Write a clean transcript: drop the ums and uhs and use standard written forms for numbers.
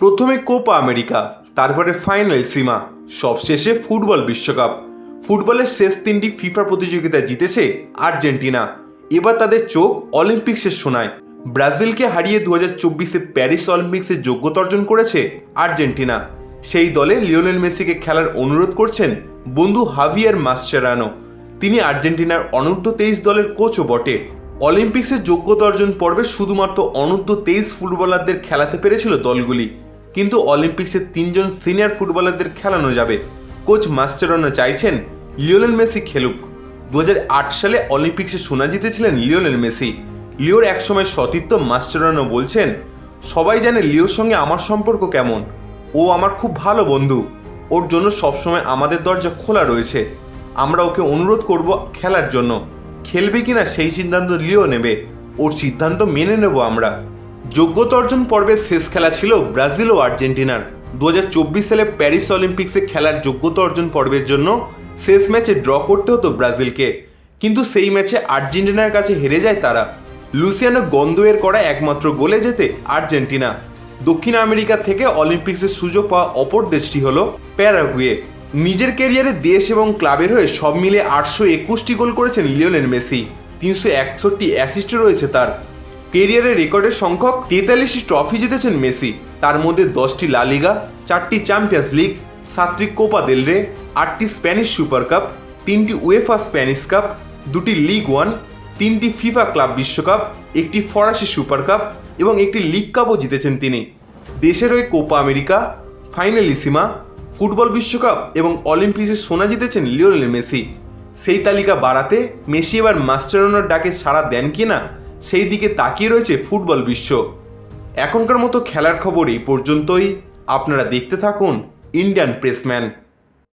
প্রথমে Copa America, তারপরে Finalissima, সবশেষে ফুটবল বিশ্বকাপ। ফুটবলের শেষ তিনটি ফিফা প্রতিযোগিতা জিতেছে আর্জেন্টিনা। এবার তাদের চোখ অলিম্পিক্সের সোনায়। ব্রাজিলকে হারিয়ে 2024 প্যারিস অলিম্পিক্সের যোগ্যতা অর্জন করেছে আর্জেন্টিনা। সেই দলে লিওনেল মেসিকে খেলার অনুরোধ করছেন বন্ধু হাভিয়ার মাসচেরানো। তিনি আর্জেন্টিনার অনূর্ধ্ব 23 দলের কোচও বটে। অলিম্পিক্সের যোগ্যতা অর্জন পর্বে শুধুমাত্র অনূর্ধ্ব 23 ফুটবলারদের খেলাতে পেরেছিল দলগুলি, কিন্তু অলিম্পিক্সে 3 জন সিনিয়র ফুটবলারদের খেলানো যাবে। কোচ মাসচেরানো চাইছেন লিওনেল মেসি খেলুক। 2008 সালে অলিম্পিক্সে সোনা জিতেছিলেন লিওনেল মেসি। লিওর একসময় সতীর্থ মাসচেরানো বলছেন, সবাই জানে লিওর সঙ্গে আমার সম্পর্ক কেমন। ও আমার খুব ভালো বন্ধু। ওর জন্য সবসময় আমাদের দরজা খোলা রয়েছে। আমরা ওকে অনুরোধ করব খেলার জন্য। খেলবে কিনা সেই সিদ্ধান্ত লিও নেবে। ওর সিদ্ধান্ত মেনে নেব আমরা। যোগ্যতা অর্জন পর্বের শেষ খেলা ছিল ব্রাজিল ও আর্জেন্টিনার। 2024 সালে প্যারিস অলিম্পিক্সে খেলার যোগ্যতা অর্জন পর্বের জন্য শেষ ম্যাচে ড্র করতে হতো ব্রাজিলকে, কিন্তু সেই ম্যাচে আর্জেন্টিনার কাছে হেরে যায় তারা। লুসিয়ানো গন্দোয়ের করা একমাত্র গোলে জেতে আর্জেন্টিনা। দক্ষিণ আমেরিকা থেকে অলিম্পিক্সের সুযোগ পাওয়া অপর দেশটি হল প্যারাগুয়ে। নিজের ক্যারিয়ারে দেশ এবং ক্লাবের হয়ে সব মিলে 821টি গোল করেছেন লিওনেল মেসি। 361 অ্যাসিস্ট রয়েছে তার। ক্যারিয়ারের রেকর্ডের সংখ্যক 43টি ট্রফি জিতেছেন মেসি। তার মধ্যে 10টি লা লিগা, 4টি চ্যাম্পিয়ন্স লিগ, 7টি কোপা দেল রে, 8টি স্প্যানিশ সুপার কাপ, 3টি উয়েফা স্প্যানিশ কাপ, 2টি লিগ 1, 3টি ফিফা ক্লাব বিশ্বকাপ, 1টি ফরাসি সুপার কাপ এবং 1টি লিগ কাপও জিতেছেন তিনি। দেশের হয়ে কোপা আমেরিকা, ফাইনালিসিমা, ফুটবল বিশ্বকাপ এবং অলিম্পিক্সে সোনা জিতেছেন লিওনেল মেসি। সেই তালিকা বাড়াতে মেসি এবার মাসচেরানোর ডাকে সাড়া দেন কিনা সেই দিকে তাকিয়ে রয়েছে ফুটবল বিশ্ব। এখনকার মতো খেলার খবর এই পর্যন্তই। আপনারা দেখতে থাকুন ইন্ডিয়ান প্রেসম্যান।